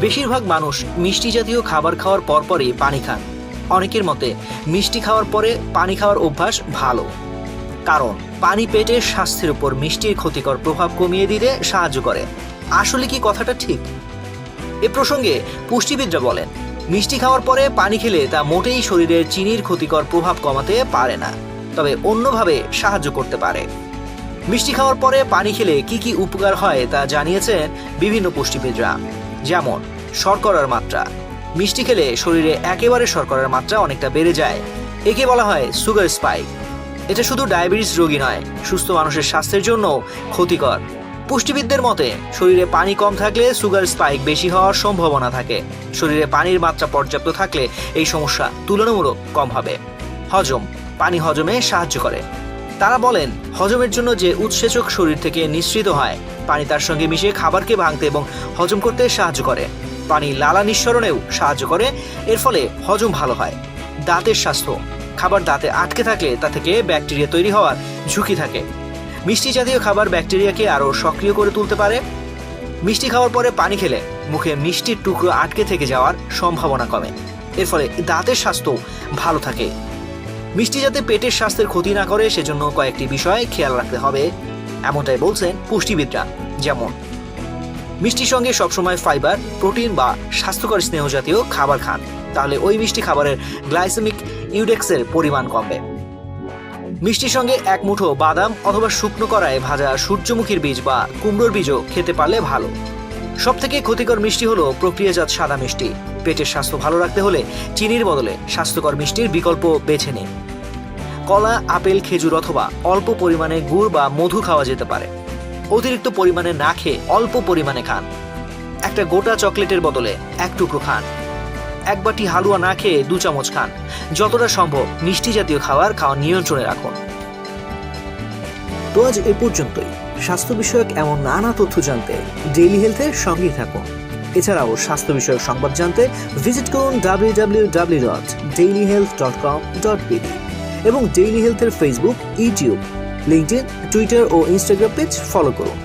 বেশিরভাগ মানুষ মিষ্টি জাতীয় খাবার খাওয়ার পরপরই পানি খান। অনেকের মতে মিষ্টি খাওয়ার পরে পানি খাওয়ার অভ্যাস ভালো, কারণ পানি পেটের স্বাস্থ্যের উপর মিষ্টির ক্ষতিকর প্রভাব কমিয়ে দিতে সাহায্য করে। আসলে কি কথাটা ঠিক? এ প্রসঙ্গে পুষ্টিবিদরা বলেন, মিষ্টি খাওয়ার পরে পানি খেলে তা মোটেই শরীরের চিনির ক্ষতিকর প্রভাব কমাতে পারে না, তবে অন্যভাবে সাহায্য করতে পারে। মিষ্টি খাওয়ার পরে পানি খেলে কি কি উপকার হয় তা জানিয়েছেন বিভিন্ন পুষ্টিবিদরা। যেমন শর্করার মাত্রা। মিষ্টি খেলে শরীরে একেবারে শর্করার মাত্রা অনেকটা বেড়ে যায়। একে বলা হয় সুগার স্পাইক। এটা শুধু ডায়াবেটিস রোগী নয়, সুস্থ মানুষের স্বাস্থ্যের জন্য ক্ষতিকর। পুষ্টিবিদদের মতে শরীরে পানি কম থাকলে সুগার স্পাইক বেশি হওয়ার সম্ভাবনা থাকে। শরীরে পানির মাত্রা পর্যাপ্ত থাকলে এই সমস্যা তুলনামূলক কম হবে। হজম। পানি হজমে সাহায্য করে। তারা বলেন, হজমের জন্য যে উৎসেচক শরীর থেকে নিঃসৃত হয়, পানি তার সঙ্গে মিশে খাবারকে ভাঙতে এবং হজম করতে সাহায্য করে। পানি লালা নিঃসরণেও সাহায্য করে, এর ফলে হজম ভালো হয়। দাঁতের স্বাস্থ্য। খাবার দাঁতে আটকে থাকলে তা থেকে ব্যাকটেরিয়া তৈরি হওয়ার ঝুঁকি থাকে। মিষ্টি জাতীয় খাবার ব্যাকটেরিয়াকে আরও সক্রিয় করে তুলতে পারে। মিষ্টি খাওয়ার পরে পানি খেলে মুখে মিষ্টির টুকরো আটকে থেকে যাওয়ার সম্ভাবনা কমে, এর ফলে দাঁতের স্বাস্থ্য ভালো থাকে। মিষ্টি যাতে পেটের স্বাস্থ্যের ক্ষতি না করে সেজন্য কয়েকটি বিষয় খেয়াল রাখতে হবে, এমনটাই বলছেন পুষ্টিবিদরা। যেমন মিষ্টির সঙ্গে সবসময় ফাইবার, প্রোটিন বা স্বাস্থ্যকর স্নেহ জাতীয় খাবার খান, তাহলে ওই মিষ্টি খাবারের গ্লাইসেমিক ইন্ডেক্সের পরিমাণ কমবে। মিষ্টির সঙ্গে এক মুঠো বাদাম অথবা শুকনো কড়ায় ভাজা সূর্যমুখীর বীজ বা কুমড়োর বীজও খেতে পারলে ভালো। সবথেকে ক্ষতিকর মিষ্টি হলো প্রক্রিয়াজাত সাদা মিষ্টি। পেটের স্বাস্থ্য ভালো রাখতে হলে চিনির বদলে স্বাস্থ্যকর মিষ্টির বিকল্প বেছে নিন। কলা, আপেল, খেজুর অথবা অল্প পরিমাণে গুড় বা মধু খাওয়া যেতে পারে। অতিরিক্ত পরিমাণে না খেয়ে অল্প পরিমাণে খান। একটা গোটা চকলেটের বদলে এক টুকরো খান। এক বাটি হালুয়া না খেয়ে 2 চামচ খান। যতটা সম্ভব মিষ্টি জাতীয় খাবার খাওয়া নিয়ন্ত্রণে রাখুন। তো আজ এ পর্যন্তই। স্বাস্থ্য বিষয়ক এমন নানা তথ্য জানতে ডেইলি হেলথের সঙ্গেই থাকুন। এছাড়াও স্বাস্থ্য বিষয়ক সংবাদ জানতে ভিজিট করুন www.dailyhealth.com.bd এবং ডেইলি হেলথের ফেসবুক, ইউটিউব, লিঙ্কডইন, টুইটার ও ইনস্টাগ্রাম পেজ ফলো করুন।